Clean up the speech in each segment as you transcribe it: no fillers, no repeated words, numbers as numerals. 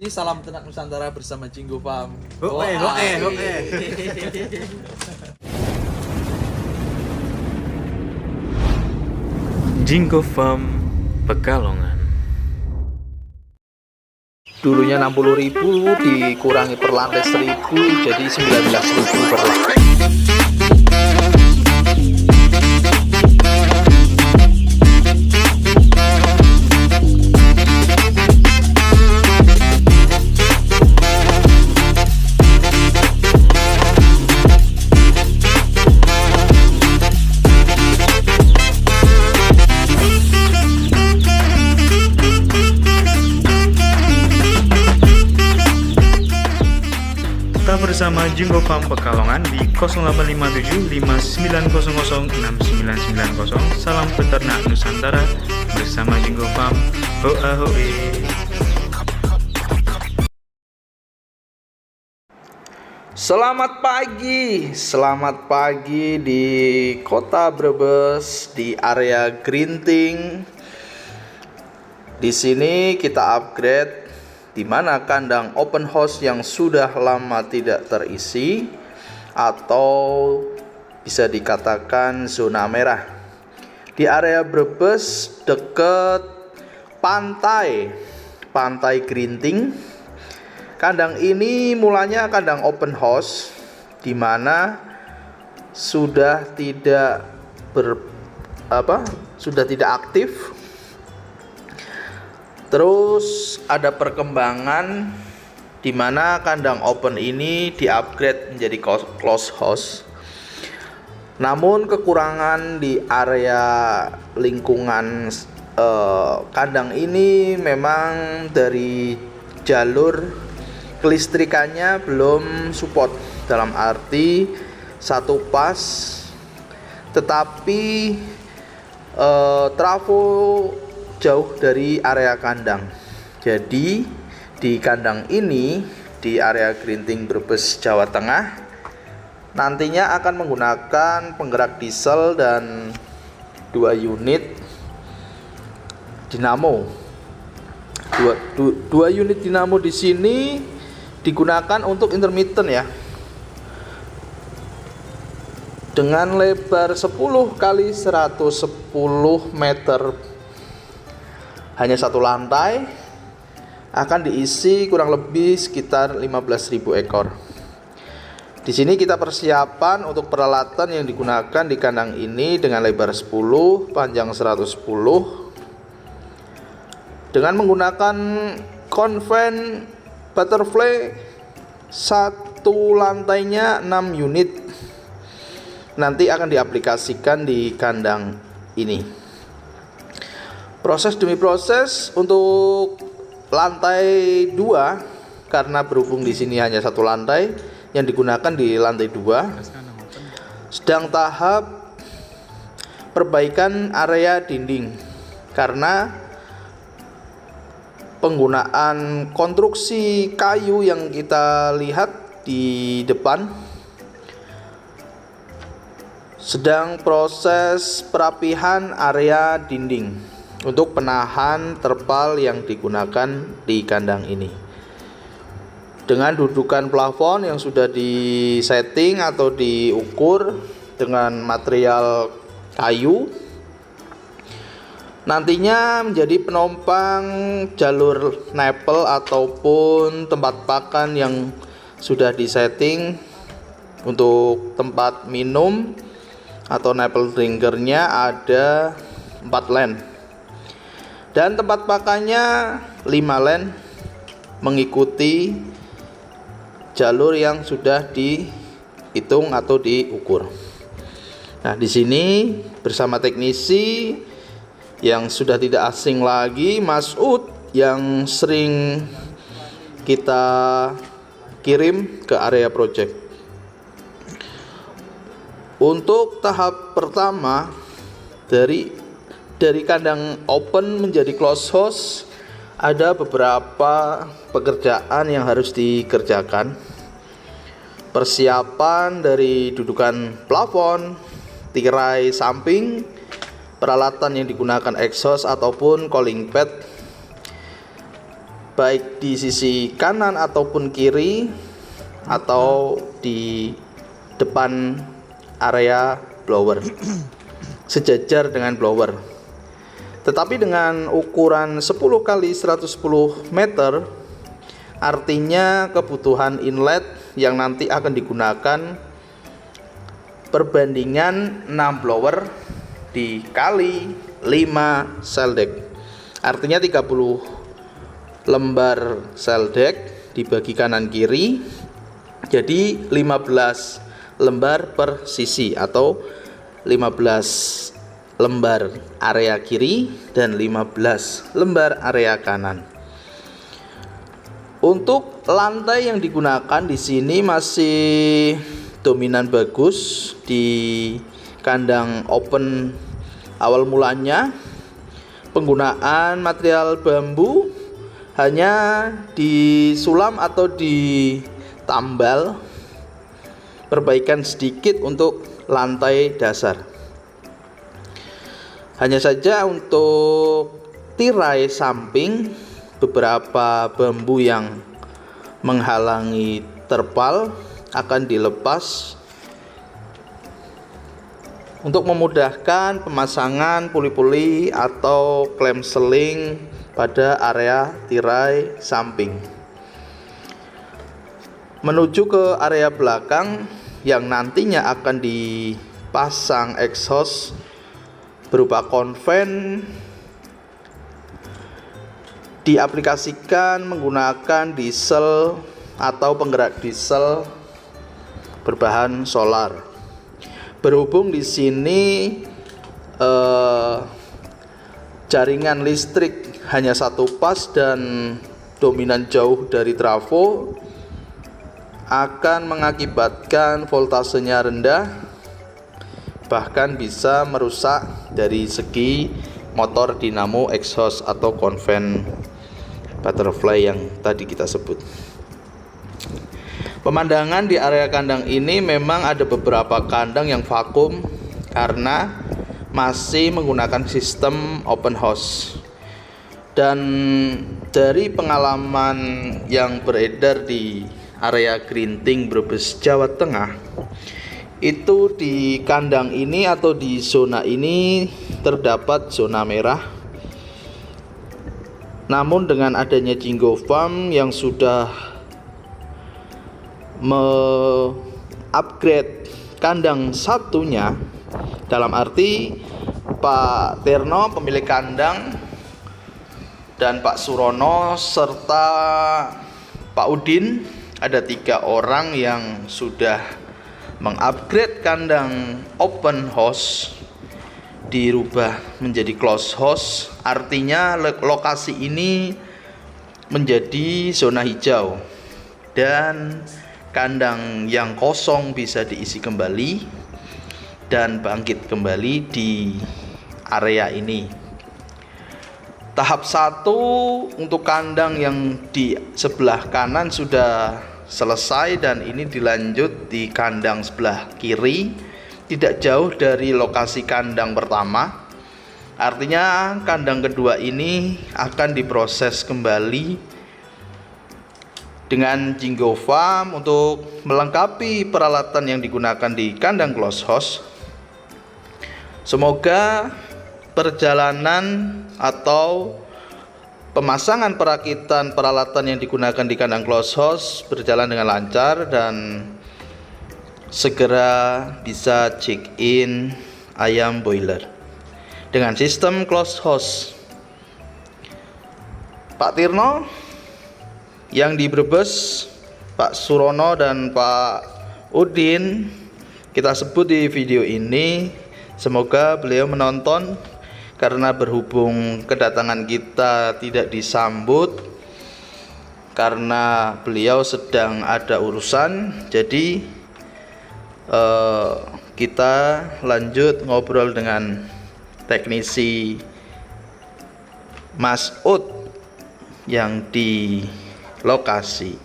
Salam Ternak Nusantara bersama Jinggo Farm. Jinggo Farm Pekalongan. Dulunya 60.000 dikurangi per lantai 1.000 jadi 19.000 per lantai. Tetap bersama Jinggo Farm Pekalongan di 0857 5900 6990. Salam Peternak Nusantara bersama Jinggo Farm. Hoa hoe. Selamat pagi di Kota Brebes di area Grinting. Di sini kita upgrade di mana kandang open house yang sudah lama tidak terisi atau bisa dikatakan zona merah di area Brebes dekat pantai Grinting. Kandang ini mulanya kandang open house di mana sudah tidak aktif. Terus ada perkembangan di mana kandang open ini di-upgrade menjadi closed house. Namun kekurangan di area lingkungan kandang ini memang dari jalur kelistrikannya belum support, dalam arti satu pas, tetapi trafo jauh dari area kandang. Jadi di kandang ini di area Grinting Brebes Jawa Tengah nantinya akan menggunakan penggerak diesel dan 2 unit dinamo. Dua unit dinamo di sini digunakan untuk intermittent ya. Dengan lebar 10 kali 110 meter, hanya satu lantai, akan diisi kurang lebih sekitar 15.000 ekor. Di sini kita persiapan untuk peralatan yang digunakan di kandang ini dengan lebar 10, panjang 110, dengan menggunakan konven butterfly, satu lantainya 6 unit nanti akan diaplikasikan di kandang ini. Proses demi proses untuk lantai 2, karena berhubung di sini hanya satu lantai yang digunakan di lantai 2, sedang tahap perbaikan area dinding karena penggunaan konstruksi kayu yang kita lihat di depan. Sedang proses perapihan area dinding untuk penahan terpal yang digunakan di kandang ini. Dengan dudukan plafon yang sudah disetting atau diukur dengan material kayu, nantinya menjadi penopang jalur nepel ataupun tempat pakan yang sudah disetting. Untuk tempat minum atau nipple drinkernya ada 4 len, dan tempat pakannya 5 len mengikuti jalur yang sudah dihitung atau diukur. Nah, di sini bersama teknisi yang sudah tidak asing lagi, Mas Ud, yang sering kita kirim ke area project. Untuk tahap pertama dari kandang open menjadi closed house, ada beberapa pekerjaan yang harus dikerjakan. Persiapan dari dudukan plafon, tirai samping, peralatan yang digunakan exhaust ataupun cooling pad, baik di sisi kanan ataupun kiri atau di depan area blower sejajar dengan blower. Tetapi dengan ukuran 10 kali 110 meter, artinya kebutuhan inlet yang nanti akan digunakan perbandingan 6 blower dikali 5 cell deck. Artinya 30 lembar cell deck dibagi kanan kiri, jadi 15 lembar per sisi atau 15 lembar area kiri dan 15 lembar area kanan. Untuk lantai yang digunakan di sini masih dominan bagus di kandang open awal mulanya. Penggunaan material bambu hanya disulam atau ditambal, perbaikan sedikit untuk lantai dasar. Hanya saja untuk tirai samping, beberapa bambu yang menghalangi terpal akan dilepas untuk memudahkan pemasangan puli-puli atau klem seling pada area tirai samping. Menuju ke area belakang yang nantinya akan dipasang exhaust berupa konven, diaplikasikan menggunakan diesel atau penggerak diesel berbahan solar. Berhubung di sini jaringan listrik hanya satu pas dan dominan jauh dari trafo, akan mengakibatkan voltasenya rendah, bahkan bisa merusak dari segi motor dinamo exhaust atau konven butterfly yang tadi kita sebut. Pemandangan di area kandang ini memang ada beberapa kandang yang vakum karena masih menggunakan sistem open house. Dan dari pengalaman yang beredar di area Grinting, Brebes, Jawa Tengah, itu di kandang ini atau di zona ini terdapat zona merah. Namun dengan adanya Jinggo Farm yang sudah upgrade kandang satunya, dalam arti Pak Tirno pemilik kandang dan Pak Surono serta Pak Udin, ada 3 orang yang sudah mengupgrade kandang open house dirubah menjadi closed house. Artinya lokasi ini menjadi zona hijau dan kandang yang kosong bisa diisi kembali dan bangkit kembali di area ini. Tahap 1 untuk kandang yang di sebelah kanan sudah selesai dan ini dilanjut di kandang sebelah kiri, tidak jauh dari lokasi kandang pertama. Artinya kandang kedua ini akan diproses kembali dengan Jinggo Farm untuk melengkapi peralatan yang digunakan di kandang closed house. Semoga perjalanan atau pemasangan perakitan peralatan yang digunakan di kandang closed house berjalan dengan lancar dan segera bisa check in ayam boiler dengan sistem closed house. Pak Tirno yang di Brebes, Pak Surono dan Pak Udin kita sebut di video ini. Semoga beliau menonton, karena berhubung kedatangan kita tidak disambut karena beliau sedang ada urusan. Jadi kita lanjut ngobrol dengan teknisi Mas Ud yang di lokasi.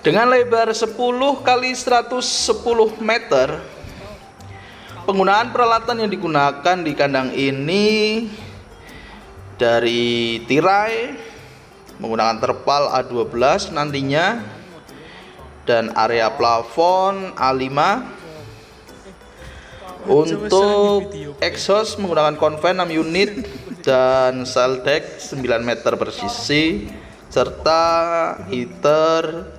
Dengan lebar 10 kali 110 meter, penggunaan peralatan yang digunakan di kandang ini dari tirai menggunakan terpal A12 nantinya, dan area plafon A5. Untuk exhaust menggunakan konven 6 unit dan sel deck 9 meter persisi, serta heater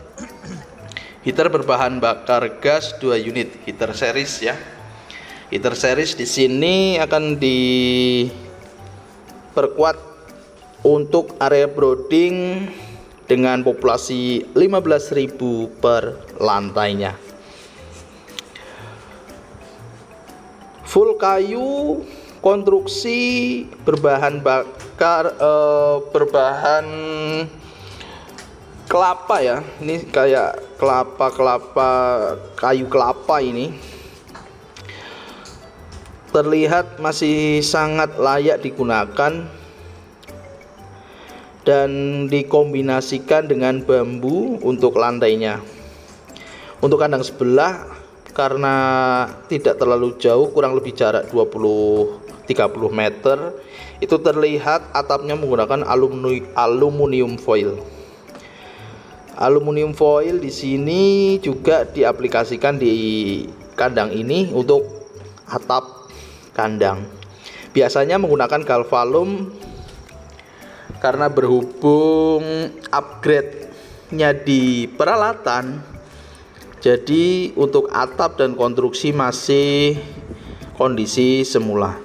berbahan bakar gas 2 unit, heater series ya. Heater series di sini akan diperkuat untuk area brooding dengan populasi 15.000 per lantainya. Full kayu, konstruksi berbahan bakar berbahan kelapa ya. Ini kayak kayu kelapa ini. Terlihat masih sangat layak digunakan dan dikombinasikan dengan bambu untuk lantainya. Untuk kandang sebelah, karena tidak terlalu jauh, kurang lebih jarak 20-30 meter, itu terlihat atapnya menggunakan aluminium foil. Aluminium foil di sini juga diaplikasikan di kandang ini untuk atap kandang. Biasanya menggunakan galvalum, karena berhubung upgrade-nya di peralatan, jadi untuk atap dan konstruksi masih kondisi semula.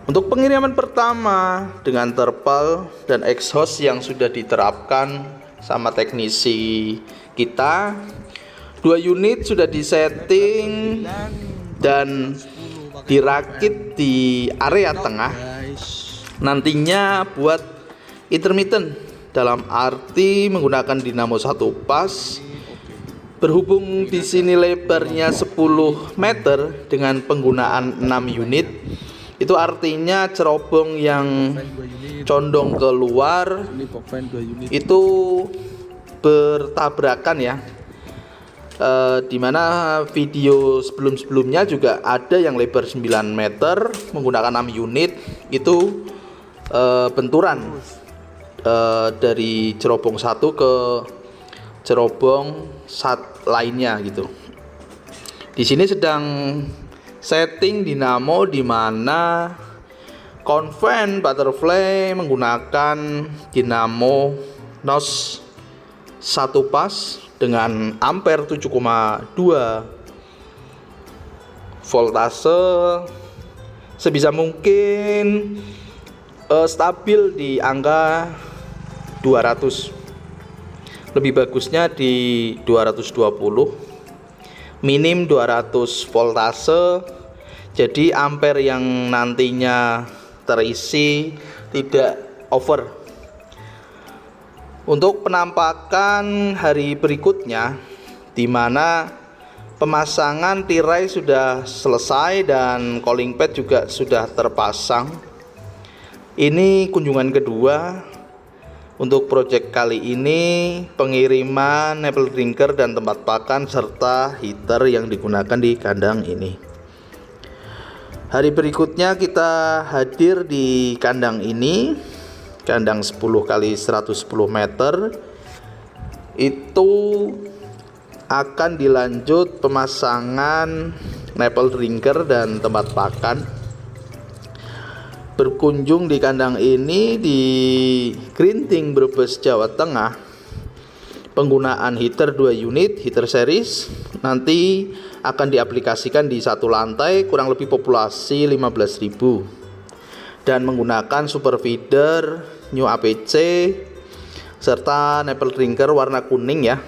Untuk pengiriman pertama dengan terpal dan exhaust yang sudah diterapkan sama teknisi kita, 2 unit sudah disetting dan dirakit di area tengah. Nantinya buat intermittent, dalam arti menggunakan dinamo 1 pas. Berhubung di sini lebarnya 10 meter dengan penggunaan 6 unit, itu artinya cerobong yang condong keluar itu bertabrakan ya. Dimana video sebelum-sebelumnya juga ada yang lebar 9 meter menggunakan 6 unit, itu benturan dari cerobong satu ke cerobong lainnya gitu. Di sini sedang setting dinamo, di mana konven butterfly menggunakan dinamo NOS 1 pas dengan ampere 7,2 voltase, sebisa mungkin stabil di angka 200. Lebih bagusnya di 220, minim 200 voltase, jadi ampere yang nantinya terisi tidak over. Untuk penampakan hari berikutnya, di mana pemasangan tirai sudah selesai dan cooling pad juga sudah terpasang. Ini kunjungan kedua. Untuk proyek kali ini, pengiriman nipple drinker dan tempat pakan serta heater yang digunakan di kandang ini. Hari berikutnya kita hadir di kandang ini, kandang 10 x 110 meter. Itu akan dilanjut pemasangan nipple drinker dan tempat pakan. Berkunjung di kandang ini di Grinting, Brebes, Jawa Tengah. Penggunaan heater 2 unit, heater series, nanti akan diaplikasikan di 1 lantai, kurang lebih populasi 15.000, dan menggunakan super feeder New APC serta nipple drinker warna kuning ya.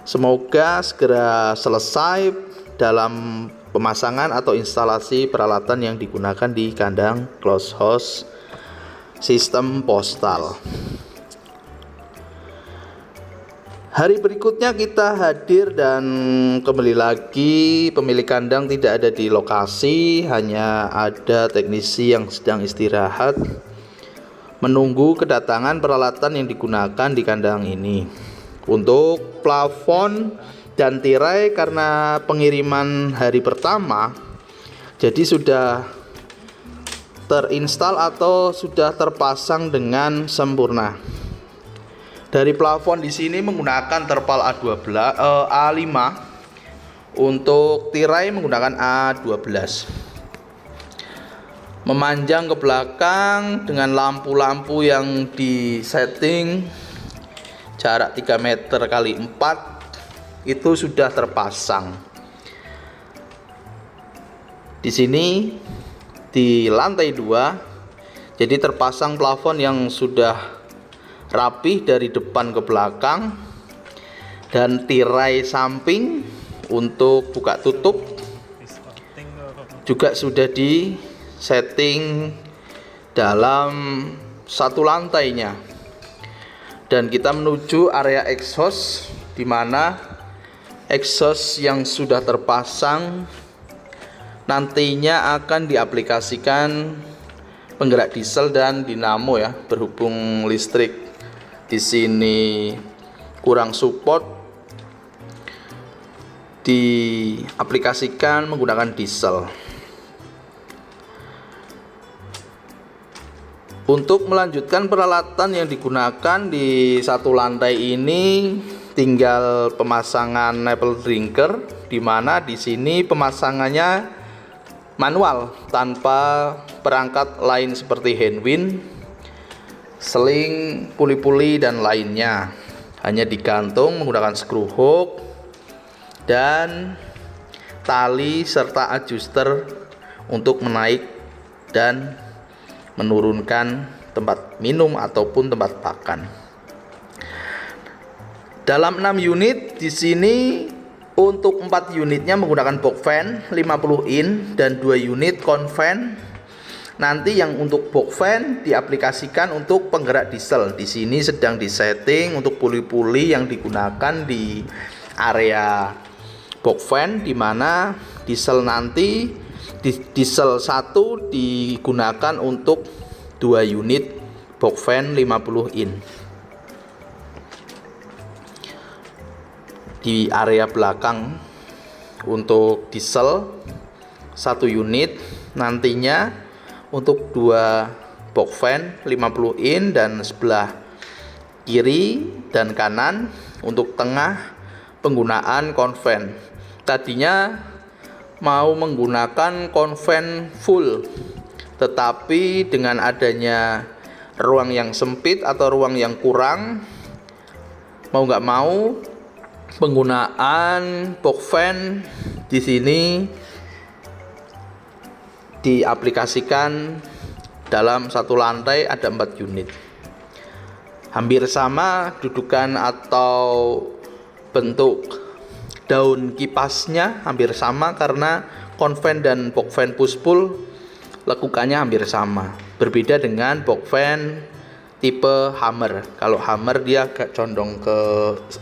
Semoga segera selesai dalam pemasangan atau instalasi peralatan yang digunakan di kandang close house sistem postal. Hari berikutnya kita hadir dan kembali lagi pemilik kandang tidak ada di lokasi, hanya ada teknisi yang sedang istirahat menunggu kedatangan peralatan yang digunakan di kandang ini. Untuk plafon dan tirai, karena pengiriman hari pertama, jadi sudah terinstal atau sudah terpasang dengan sempurna. Dari plafon di sini menggunakan terpal A5, untuk tirai menggunakan A12. Memanjang ke belakang dengan lampu-lampu yang disetting jarak 3 meter kali 4 itu sudah terpasang. Di sini di lantai 2, jadi terpasang plafon yang sudah rapih dari depan ke belakang, dan tirai samping untuk buka tutup juga sudah di setting dalam satu lantainya. Dan kita menuju area exhaust, di mana exhaust yang sudah terpasang nantinya akan diaplikasikan penggerak diesel dan dinamo ya, berhubung listrik di sini kurang support, diaplikasikan menggunakan diesel. Untuk melanjutkan peralatan yang digunakan di satu lantai ini, tinggal pemasangan nipple drinker, di mana di sini pemasangannya manual tanpa perangkat lain seperti handwind, seling, puli-puli dan lainnya. Hanya digantung menggunakan screw hook dan tali serta adjuster untuk menaik dan menurunkan tempat minum ataupun tempat pakan. Dalam 6 unit di sini, untuk 4 unitnya menggunakan box fan 50 in dan 2 unit konven. Nanti yang untuk box fan diaplikasikan untuk penggerak diesel. Di sini sedang disetting untuk puli-puli yang digunakan di area box fan, di mana diesel nanti diesel 1 digunakan untuk 2 unit box fan 50 in. Di area belakang untuk diesel 1 unit, nantinya untuk 2 box fan 50 in, dan sebelah kiri dan kanan untuk tengah penggunaan konven. Tadinya mau menggunakan konven full, tetapi dengan adanya ruang yang sempit atau ruang yang kurang, mau nggak mau penggunaan box fan di sini diaplikasikan dalam satu lantai ada 4 unit. Hampir sama dudukan atau bentuk daun kipasnya, hampir sama karena konven dan box fan push pull lekukannya hampir sama. Berbeda dengan box fan tipe Hammer. Kalau Hammer dia agak condong ke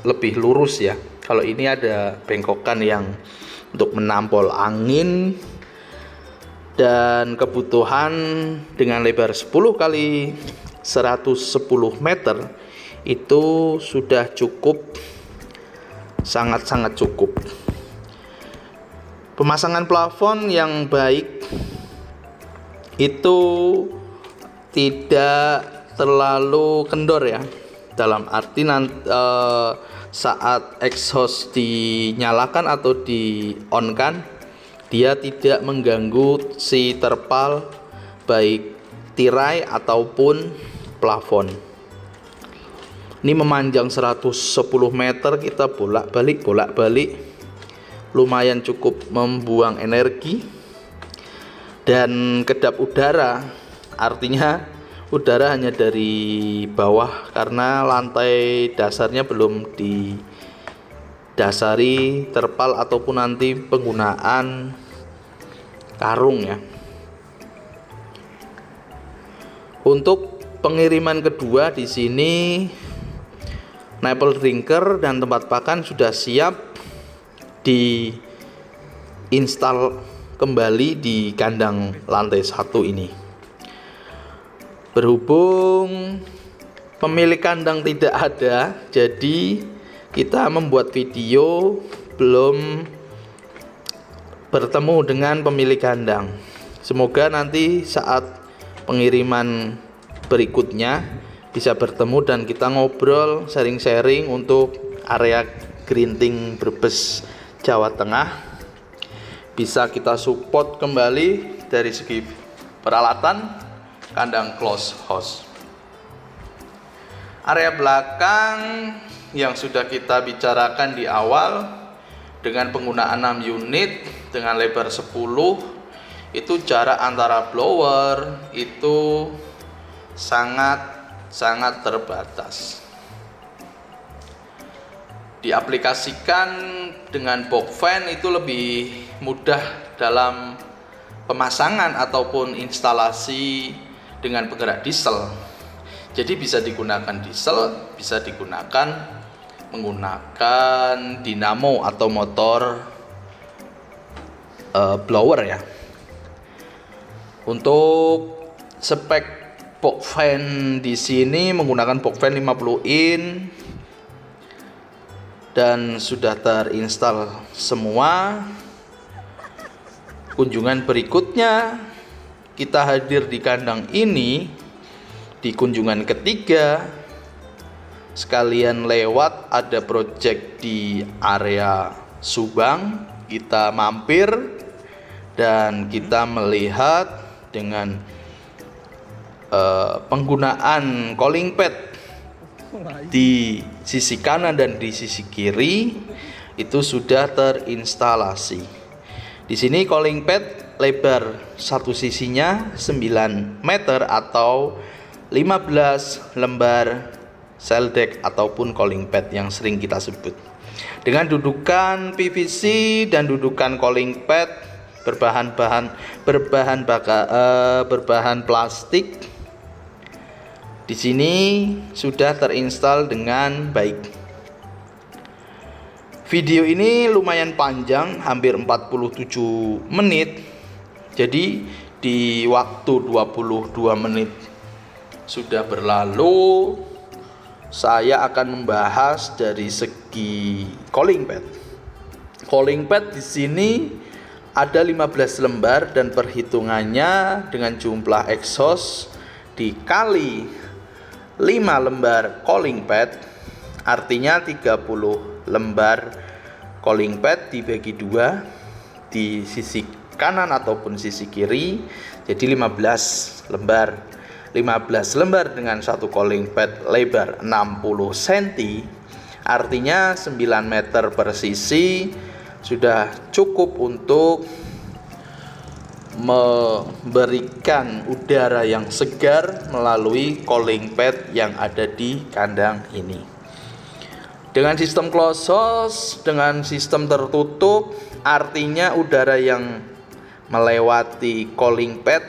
lebih lurus ya. Kalau ini ada bengkokan yang untuk menampol angin, dan kebutuhan dengan lebar 10 kali 110 meter itu sudah cukup, sangat-sangat cukup. Pemasangan plafon yang baik itu tidak terlalu kendor ya, dalam arti saat exhaust dinyalakan atau di on kan, dia tidak mengganggu si terpal baik tirai ataupun plafon. Ini memanjang 110 meter, kita bolak-balik lumayan cukup membuang energi. Dan kedap udara, artinya udara hanya dari bawah karena lantai dasarnya belum didasari terpal ataupun nanti penggunaan karung ya. Untuk pengiriman kedua di sini nipple drinker dan tempat pakan sudah siap diinstal kembali di kandang lantai 1 ini. Berhubung pemilik kandang tidak ada, jadi kita membuat video belum bertemu dengan pemilik kandang. Semoga nanti saat pengiriman berikutnya bisa bertemu dan kita ngobrol, sharing-sharing untuk area Grinting Brebes, Jawa Tengah. Bisa kita support kembali dari segi peralatan kandang close house. Area belakang yang sudah kita bicarakan di awal dengan penggunaan 6 unit dengan lebar 10, itu jarak antara blower itu sangat terbatas. Diaplikasikan dengan box fan itu lebih mudah dalam pemasangan ataupun instalasi dengan penggerak diesel. Jadi bisa digunakan diesel, bisa digunakan menggunakan dinamo atau motor blower ya. Untuk spek box fan di sini menggunakan box fan 50 in dan sudah terinstall semua. Kunjungan berikutnya kita hadir di kandang ini di kunjungan ketiga, sekalian lewat ada project di area Subang, kita mampir dan kita melihat dengan penggunaan calling pad di sisi kanan dan di sisi kiri itu sudah terinstalasi. Di sini calling pad lebar satu sisinya 9 meter atau 15 lembar cell deck ataupun calling pad yang sering kita sebut. Dengan dudukan PVC dan dudukan calling pad berbahan plastik. Di sini sudah terinstall dengan baik. Video ini lumayan panjang, hampir 47 menit. Jadi di waktu 22 menit sudah berlalu, saya akan membahas dari segi calling pad. Calling pad di sini ada 15 lembar dan perhitungannya dengan jumlah exhaust dikali 5 lembar calling pad, artinya 30 lembar calling pad dibagi 2 di sisi kanan ataupun sisi kiri, jadi 15 lembar. 15 lembar dengan satu calling pad lebar 60 cm, artinya 9 meter per sisi sudah cukup untuk memberikan udara yang segar melalui calling pad yang ada di kandang ini. Dengan sistem closed house, dengan sistem tertutup, artinya udara yang melewati calling pad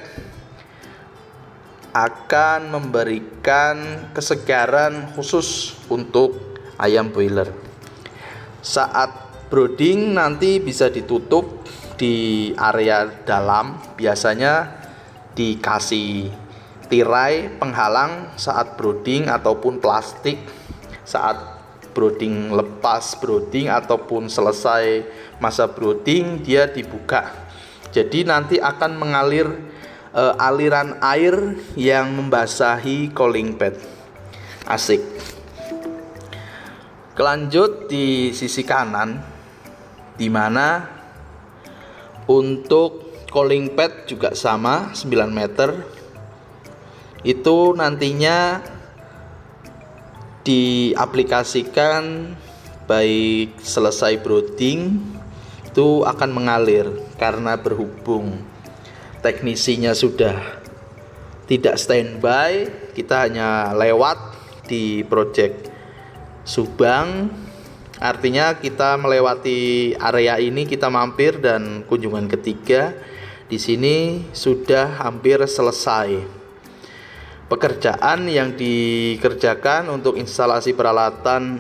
akan memberikan kesegaran khusus untuk ayam broiler. Saat brooding nanti bisa ditutup di area dalam, biasanya dikasih tirai penghalang saat brooding ataupun plastik saat brooding, lepas brooding ataupun selesai masa brooding dia dibuka. Jadi nanti akan mengalir aliran air yang membasahi calling pad. Asik. Kelanjut di sisi kanan, di mana untuk calling pad juga sama 9 meter. Itu nantinya diaplikasikan baik selesai brooding itu akan mengalir, karena berhubung teknisinya sudah tidak standby, kita hanya lewat di project Subang. Artinya kita melewati area ini, kita mampir dan kunjungan ketiga di sini sudah hampir selesai pekerjaan yang dikerjakan untuk instalasi peralatan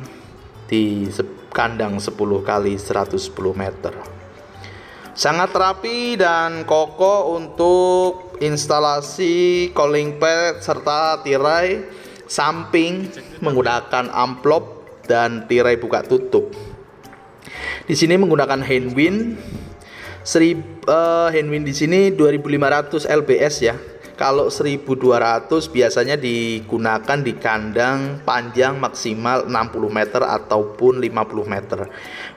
di kandang 10 kali 110 meter. Sangat rapi dan kokoh untuk instalasi calling pad serta tirai samping menggunakan amplop dan tirai buka tutup. Di sini menggunakan handwind. Handwind di sini 2500 lbs ya. Kalau 1200 biasanya digunakan di kandang panjang maksimal 60 meter ataupun 50 meter.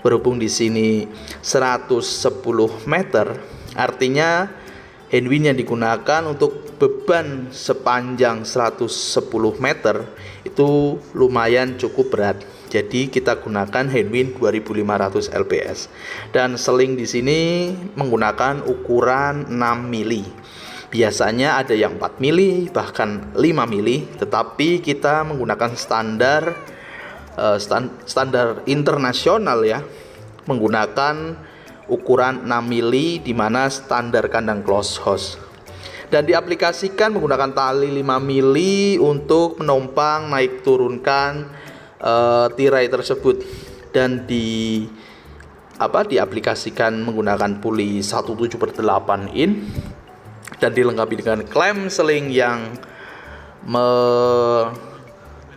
Berhubung di sini 110 meter, artinya handwind yang digunakan untuk beban sepanjang 110 meter itu lumayan cukup berat. Jadi kita gunakan handwind 2500 lbs. Dan seling di sini menggunakan ukuran 6 mili. Biasanya ada yang 4 mili, bahkan 5 mili, tetapi kita menggunakan standar internasional ya, menggunakan ukuran 6 mili di mana standar kandang close house. Dan diaplikasikan menggunakan tali 5 mili untuk menompang naik turunkan tirai tersebut, dan diaplikasikan menggunakan puli 17/8 in dan dilengkapi dengan klem seling yang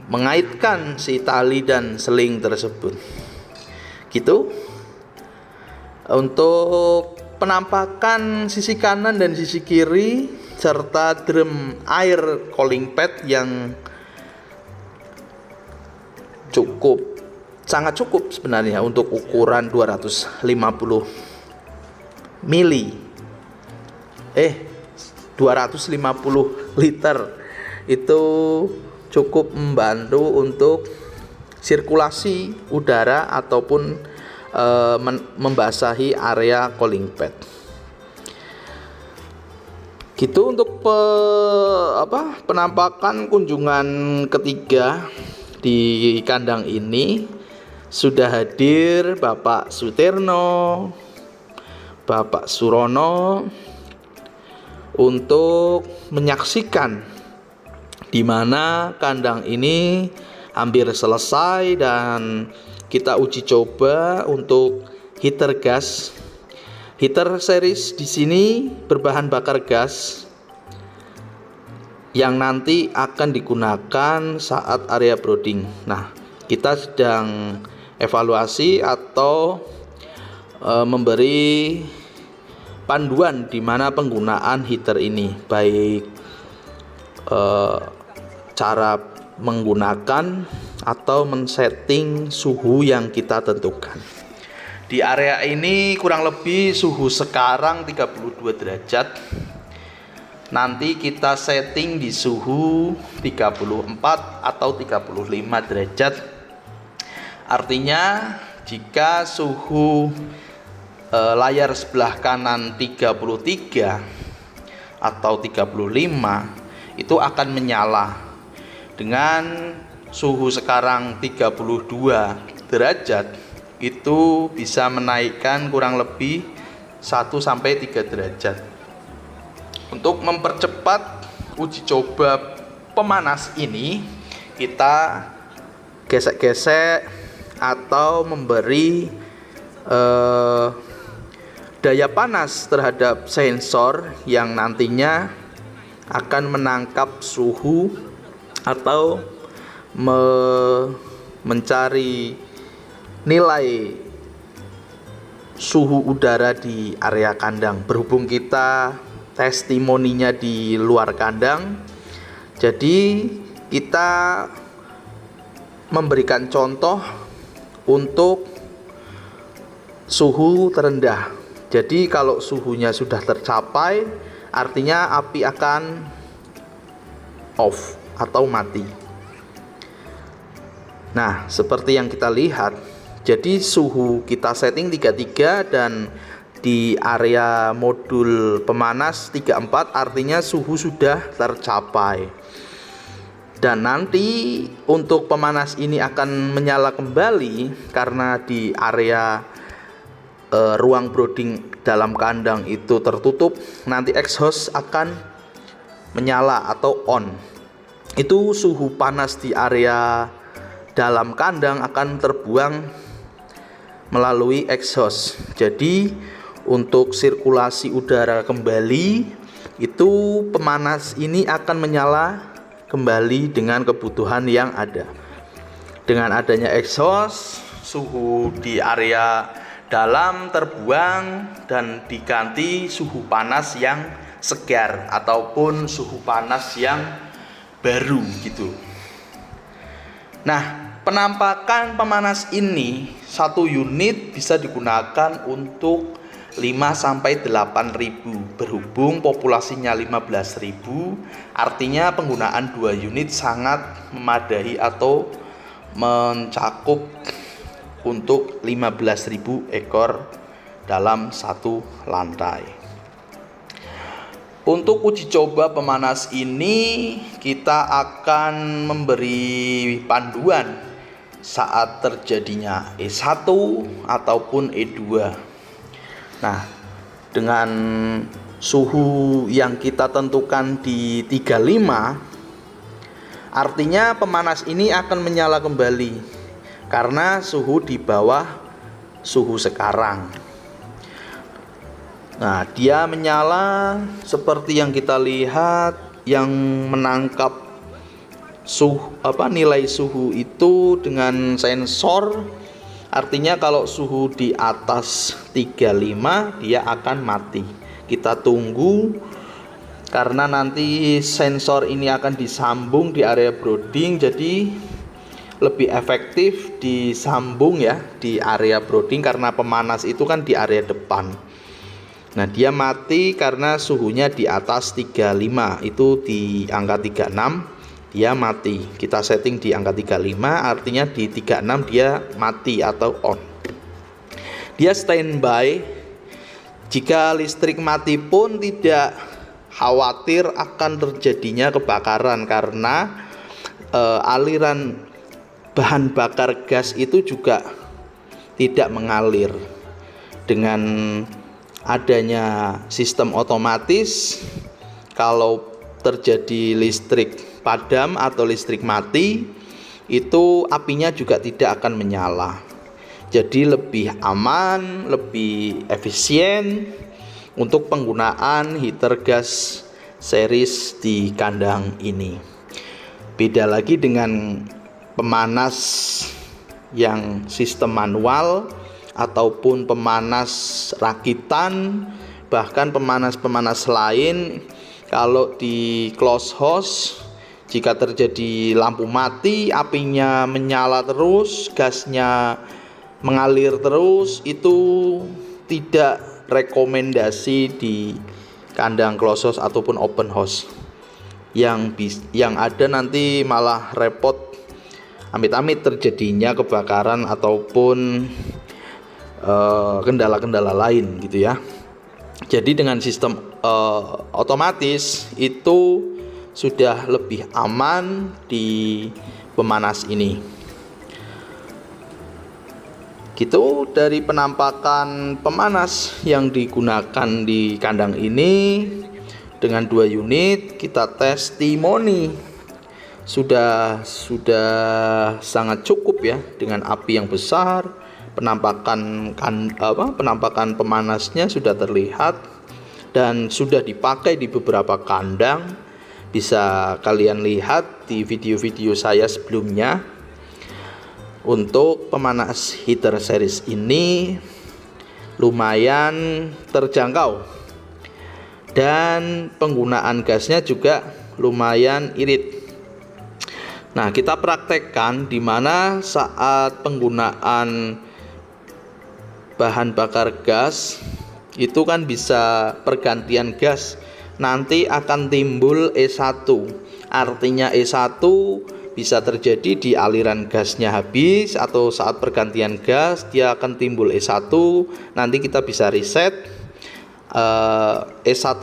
mengaitkan si tali dan seling tersebut. Gitu. Untuk penampakan sisi kanan dan sisi kiri serta drum air cooling pad yang sangat cukup sebenarnya untuk ukuran 250 mili 250 liter itu cukup membantu untuk sirkulasi udara ataupun membasahi area cooling pad. Gitu untuk penampakan kunjungan ketiga di kandang ini. Sudah hadir Bapak Sutirno, Bapak Surono untuk menyaksikan di mana kandang ini hampir selesai dan kita uji coba untuk heater gas. Heater series di sini berbahan bakar gas yang nanti akan digunakan saat area brooding. Nah, kita sedang evaluasi atau memberi panduan di mana penggunaan heater ini, baik cara menggunakan atau men-setting suhu yang kita tentukan. Di area ini kurang lebih suhu sekarang 32 derajat. Nanti kita setting di suhu 34 atau 35 derajat. Artinya jika suhu layar sebelah kanan 33 atau 35 itu akan menyala. Dengan suhu sekarang 32 derajat itu bisa menaikkan kurang lebih 1-3 derajat. Untuk mempercepat uji coba pemanas ini, kita gesek-gesek atau memberi daya panas terhadap sensor yang nantinya akan menangkap suhu atau mencari nilai suhu udara di area kandang. Berhubung kita testimoninya di luar kandang, jadi kita memberikan contoh untuk suhu terendah. Jadi kalau suhunya sudah tercapai, artinya api akan off atau mati. Nah, seperti yang kita lihat, jadi suhu kita setting 33 dan di area modul pemanas 34, artinya suhu sudah tercapai. Dan nanti untuk pemanas ini akan menyala kembali karena di area ruang brooding dalam kandang itu tertutup. Nanti exhaust akan menyala atau on. Itu suhu panas di area dalam kandang akan terbuang melalui exhaust. Jadi untuk sirkulasi udara kembali, itu pemanas ini akan menyala kembali dengan kebutuhan yang ada. Dengan adanya exhaust, suhu di area dalam terbuang dan diganti suhu panas yang segar ataupun suhu panas yang baru gitu. Nah, penampakan pemanas ini satu unit bisa digunakan untuk 5-8.000 berhubung populasinya 15.000, artinya penggunaan 2 unit sangat memadai atau mencakup untuk 15.000 ekor dalam satu lantai. Untuk uji coba pemanas ini kita akan memberi panduan saat terjadinya E1 ataupun E2. Nah, dengan suhu yang kita tentukan di 35, artinya pemanas ini akan menyala kembali karena suhu di bawah suhu sekarang. Nah, dia menyala seperti yang kita lihat, yang menangkap nilai suhu itu dengan sensor. Artinya kalau suhu di atas 35 dia akan mati. Kita tunggu karena nanti sensor ini akan disambung di area brooding, jadi lebih efektif disambung ya di area brooding karena pemanas itu kan di area depan. Nah, dia mati karena suhunya di atas 35, itu di angka 36 dia mati. Kita setting di angka 35, artinya di 36 dia mati atau on. Dia standby. Jika listrik mati pun tidak khawatir akan terjadinya kebakaran karena aliran bahan bakar gas itu juga tidak mengalir. Dengan adanya sistem otomatis, kalau terjadi listrik padam atau listrik mati, itu apinya juga tidak akan menyala. Jadi lebih aman, lebih efisien untuk penggunaan heater gas series di kandang ini. Beda lagi dengan pemanas yang sistem manual ataupun pemanas rakitan, bahkan pemanas-pemanas lain. Kalau di close house, jika terjadi lampu mati, apinya menyala terus, gasnya mengalir terus, itu tidak rekomendasi di kandang close house ataupun open house. Yang ada nanti malah repot, amit-amit terjadinya kebakaran ataupun kendala-kendala lain gitu ya. Jadi dengan sistem otomatis itu sudah lebih aman di pemanas ini. Gitu dari penampakan pemanas yang digunakan di kandang ini. Dengan 2 unit kita testimoni sudah sangat cukup ya, dengan api yang besar. Penampakan pemanasnya sudah terlihat dan sudah dipakai di beberapa kandang. Bisa kalian lihat di video-video saya sebelumnya. Untuk pemanas heater series ini lumayan terjangkau dan penggunaan gasnya juga lumayan irit. Nah, kita praktekkan di mana saat penggunaan bahan bakar gas itu kan bisa pergantian gas, nanti akan timbul E1. Artinya E1 bisa terjadi di aliran gasnya habis atau saat pergantian gas dia akan timbul E1. Nanti kita bisa reset. E1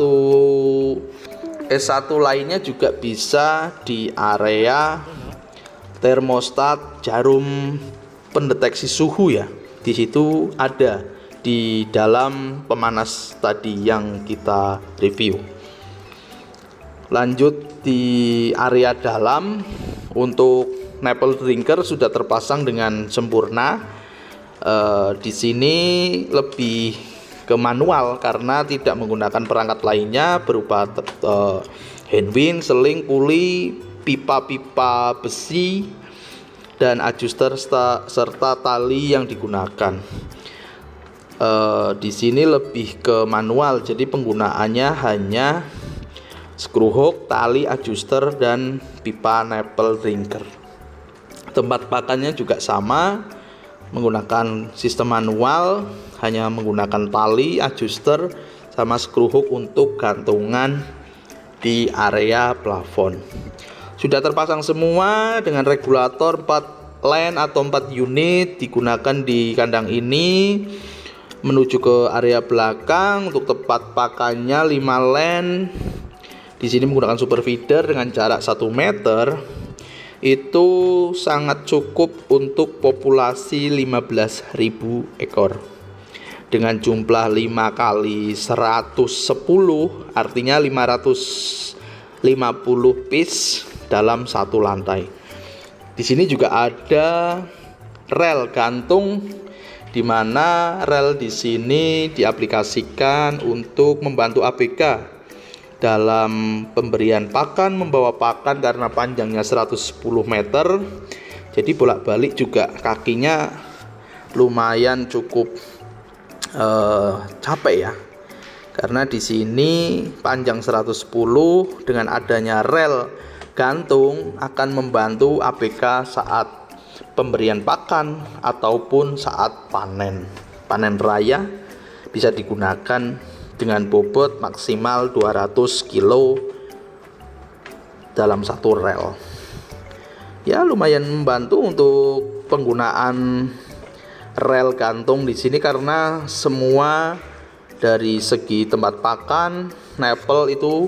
lainnya juga bisa di area termostat jarum pendeteksi suhu ya. Di situ ada di dalam pemanas tadi yang kita review. Lanjut di area dalam, untuk nipple drinker sudah terpasang dengan sempurna. Di sini lebih ke manual karena tidak menggunakan perangkat lainnya berupa handwind, seling, puli, pipa-pipa besi, dan adjuster serta tali yang digunakan. Di sini lebih ke manual, jadi penggunaannya hanya screw hook, tali adjuster, dan pipa nipple drinker. Tempat pakannya juga sama, menggunakan sistem manual, hanya menggunakan tali adjuster sama screw hook untuk gantungan di area plafon. Sudah terpasang semua dengan regulator 4 line atau 4 unit digunakan di kandang ini. Menuju ke area belakang untuk tempat pakannya 5 line. Di sini menggunakan super feeder dengan jarak 1 meter. Itu sangat cukup untuk populasi 15.000 ekor. Dengan jumlah 5 kali 110, artinya 550 piece dalam satu lantai. Di sini juga ada rel gantung, di mana rel di sini diaplikasikan untuk membantu ABK dalam pemberian pakan, membawa pakan karena panjangnya 110 meter. Jadi bolak-balik juga kakinya lumayan cukup capek ya. Karena di sini panjang 110, dengan adanya rel gantung akan membantu ABK saat pemberian pakan ataupun saat panen raya. Bisa digunakan dengan bobot maksimal 200 kilo dalam satu rel. Ya, lumayan membantu untuk penggunaan rel gantung di sini karena semua dari segi tempat pakan, nipple itu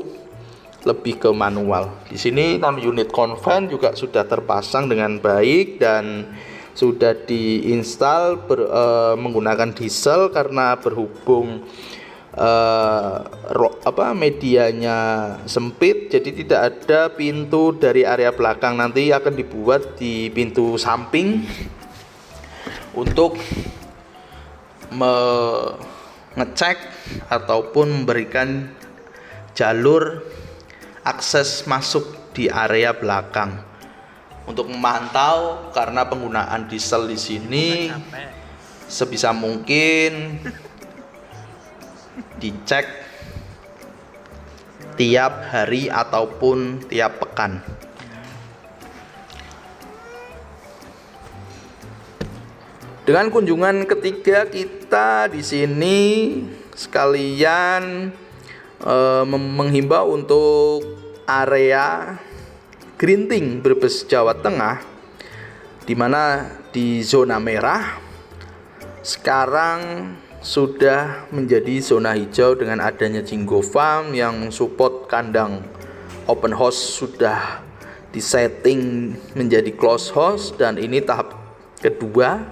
lebih ke manual. Di sini 6 unit konven juga sudah terpasang dengan baik dan sudah diinstal menggunakan diesel karena berhubung medianya sempit, jadi tidak ada pintu dari area belakang. Nanti akan dibuat di pintu samping untuk mengecek ataupun memberikan jalur akses masuk di area belakang untuk memantau, karena penggunaan diesel di sini sebisa mungkin dicek tiap hari ataupun tiap pekan. Dengan kunjungan ketiga kita di sini sekalian menghimbau untuk area Grinting, Brebes, Jawa Tengah, di mana di zona merah sekarang sudah menjadi zona hijau dengan adanya Jinggo Farm yang support kandang open house sudah disetting menjadi close house, dan ini tahap kedua.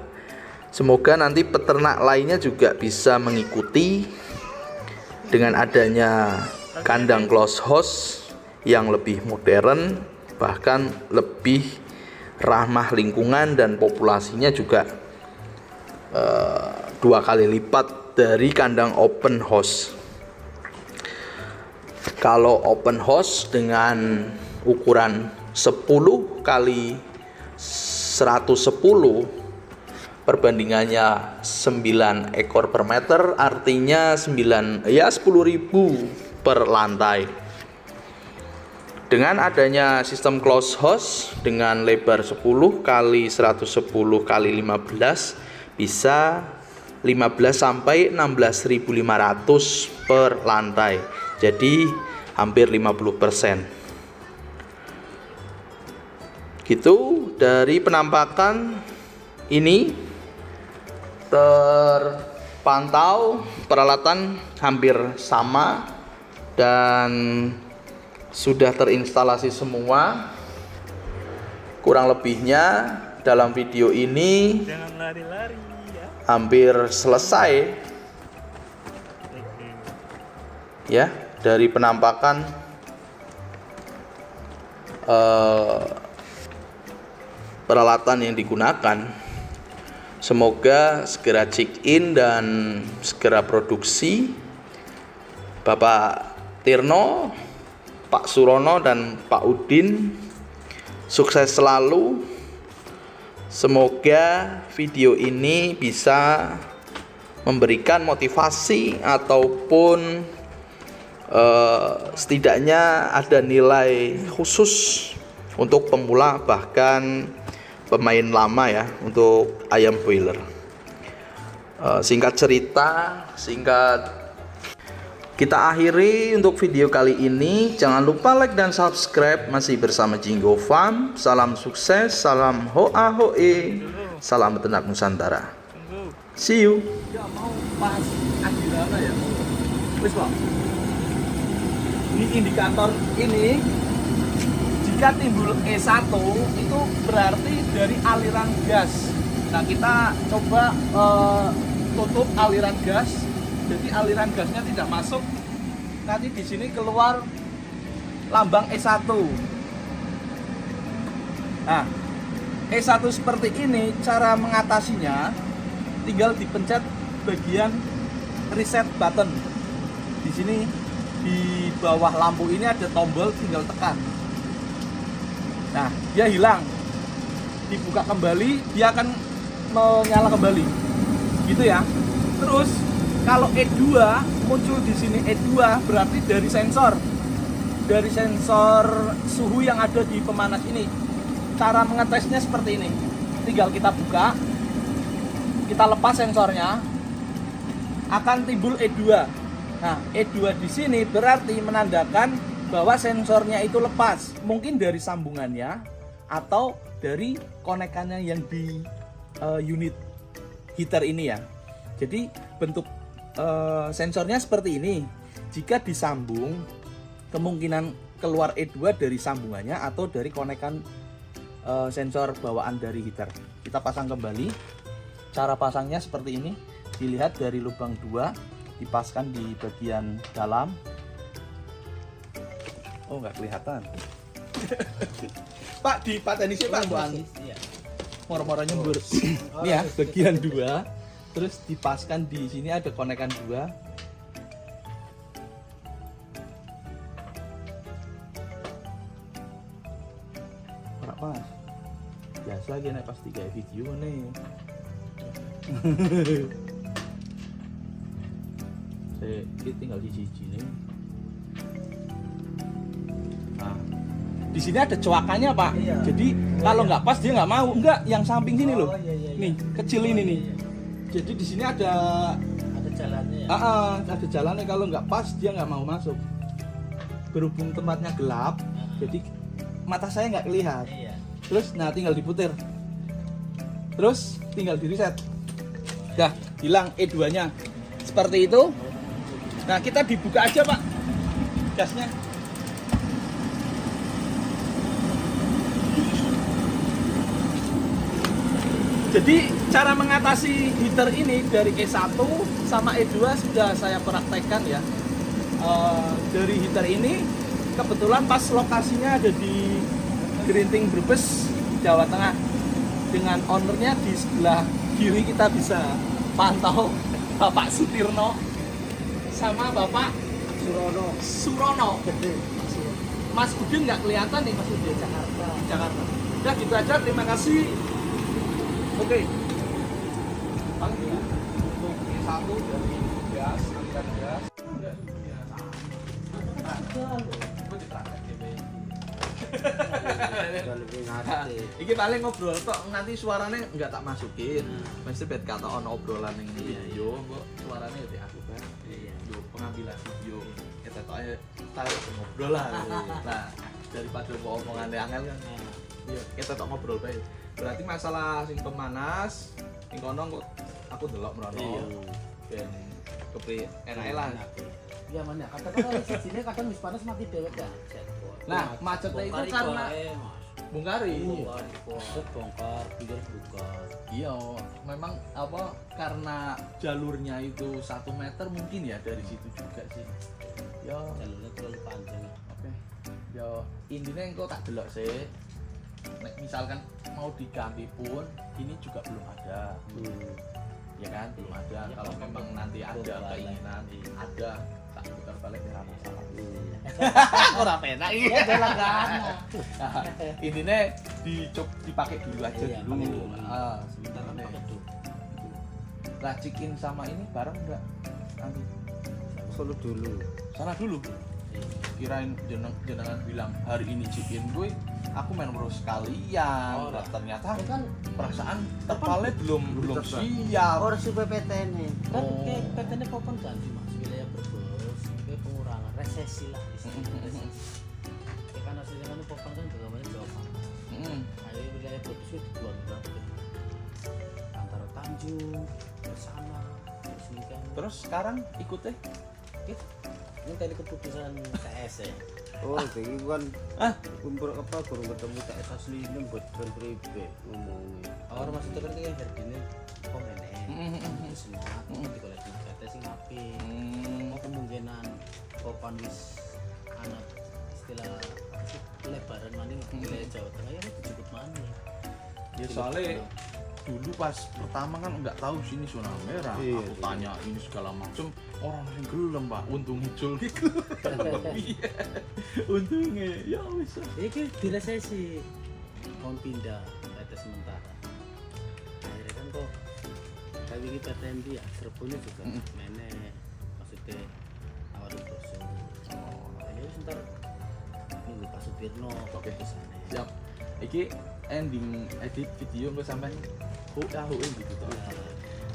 Semoga nanti peternak lainnya juga bisa mengikuti dengan adanya kandang close house yang lebih modern, bahkan lebih ramah lingkungan, dan populasinya juga 2 kali lipat dari kandang open house. Kalau open house dengan ukuran 10 kali 110, perbandingannya 9 ekor per meter, artinya 10.000 per lantai. Dengan adanya sistem close house dengan lebar 10 kali 110 kali 15, bisa 15 sampai 16.500 per lantai. Jadi hampir 50%. Gitu dari penampakan ini terpantau peralatan hampir sama dan sudah terinstalasi semua. Kurang lebihnya dalam video ini hampir selesai ya, dari penampakan peralatan yang digunakan. Semoga segera check in dan segera produksi. Bapak Tirno, Pak Surono, dan Pak Udin sukses selalu. Semoga video ini bisa memberikan motivasi ataupun setidaknya ada nilai khusus untuk pemula bahkan pemain lama ya untuk ayam boiler. Singkat cerita, kita akhiri untuk video kali ini. Jangan lupa like dan subscribe. Masih bersama Jinggo Farm. Salam sukses, salam hoa hoe, salam peternak Nusantara. See you. Ya mau pas Adilana ya. Wis Pak. Ini indikator ini jika timbul E1 itu berarti dari aliran gas. Nah, kita coba tutup aliran gas. Jadi aliran gasnya tidak masuk. Nanti di sini keluar lambang E1. Nah, E1 seperti ini cara mengatasinya tinggal dipencet bagian reset button. Di sini di bawah lampu ini ada tombol, tinggal tekan. Nah, dia hilang. Dibuka kembali, dia akan menyala kembali. Gitu ya. Terus kalau E2 muncul di sini E2 berarti dari sensor. Dari sensor suhu yang ada di pemanas ini. Cara mengetesnya seperti ini. Tinggal kita buka, kita lepas sensornya, akan timbul E2. Nah, E2 di sini berarti menandakan bahwa sensornya itu lepas. Mungkin dari sambungannya atau dari konekannya yang di unit heater ini ya. Jadi bentuk sensornya seperti ini. Jika disambung, kemungkinan keluar E2 dari sambungannya atau dari konekan sensor bawaan dari heater. Kita pasang kembali. Cara pasangnya seperti ini. Dilihat dari lubang 2, dipaskan di bagian dalam. Oh, nggak kelihatan. Pak, di pateni sih Pak, moro-moro nyembur. Ini ya, bagian 2. Terus dipaskan di sini ada konekan 2. Ora pas. Biasa gini pasti kayak video nih. Ini tinggal di siji nih. Nah, di sini ada coakannya Pak. Iya. Jadi kalau nggak pas dia nggak mau. Enggak, yang samping sini loh. Iya. Nih kecil ini nih. Jadi di sini ada jalannya. Ya? Ada jalannya. Kalau nggak pas dia nggak mau masuk. Berhubung tempatnya gelap, jadi mata saya nggak kelihatan. Iya. Terus, nah tinggal diputer. Terus tinggal di reset. Dah hilang E2-nya. Seperti itu. Nah, kita dibuka aja Pak gasnya. Jadi cara mengatasi heater ini dari E1 sama E2 sudah saya praktekkan ya. Dari heater ini kebetulan pas lokasinya ada di Gerinting Brebes, Jawa Tengah. Dengan ownernya di sebelah kiri kita bisa pantau Bapak Sutirno sama Bapak Surono. Mas Udin nggak kelihatan nih, Mas Udin. Jakarta. Udah gitu aja, terima kasih. Oke. Paling ya. Untuk satu dari gas, aliran gas. Iki paling ngobrol tok, nanti suaranya nggak tak masukin. Mesti bet kata ono obrolan yang ini video, kok suaranya ya aku kan. Yo pengambilan video. Kita tok aja tahu ngobrol lah. Nah, daripada mau omongan angel kan. Iya, kita tok ngobrol bae. Berarti masalah sing pemanas, sing kono kok aku delok merono. Ben kepri enak lah. Iya mana? Katakanlah di sini kadang wis panas mati dewek ya. Nah, macetnya itu karena bongkari. Bongkar, pinggir buka. Iya, memang apa karena jalurnya itu 1 meter mungkin ya dari situ juga sih. Ya, jalurnya terlalu panjang. Oke. Ya, intinya engko tak delok sih. Nek misalkan mau diganti pun ini juga belum ada. Ya kan, belum ada. Ya, kalau memang nanti ada keinginan, ada tak putar balik ya masalah. Ora penak iki. Ya jalan kan. Intinya dipakai dulu aja dulu. Sebentar pakai dulu. racikin sama ini bareng enggak? Nanti Solo dulu. sana dulu. Kirain jenengan bilang hari ini cikin gue, aku main terus sekalian. Oh, Ternyata Ya kan perasaan terpalet belum siap. orang si PPT ini. Kan Oh. kayak PPT ini kapan ganti Mas? Wilayah berbos, kayak pengurangan resesi lah istilahnya resesi. Ya kan hasilnya kan papan kan juga banyak Jawa Barat. Ayo wilayah berbos itu dua berapa? Antara Tanjung, Bersama, terus ini kan. Terus sekarang ikutnya Ini tadi keputusan TS ya. Oh, jadi kan kumpul apa kurang ketemu TS asli ini buat pribe ngomongnya. Orang maksudnya kan kayak Herdine komen semua di koleksi kata sih ngapi. Mau kemungkinan Kopan wis anak istilah apa sih, lebaran maning wilayah Jawa Tengah ya itu cukup maning. ya soalnya dulu pas pertama kan nggak tahu sini zona merah. Iya, Aku iya. tanya ini segala macem, orang yang gelem Pak, untungnya jul gitu. Iya. Untungnya ya wis. Ini kan di resesi mau pindah PT sementara. Akhirnya kan kok kayak ini PTN dia Cirebon juga menek maksudnya awal doso. Ayo sebentar nunggu Pak Supirno Oke. keputusannya. Siap. Iki ending edit video gue sampai gitu toh.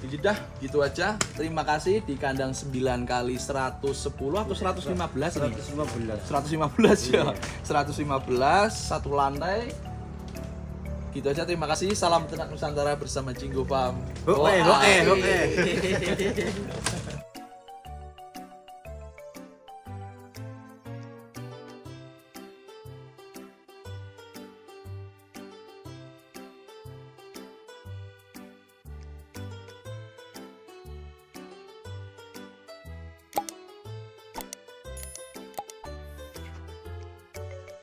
Jadi dah gitu aja. Terima kasih di kandang 9 kali 110 atau 115 ini. 115 ya. 115 satu lantai. Gitu aja, terima kasih. Salam Ternak Nusantara bersama Jinggo Pam. Oke.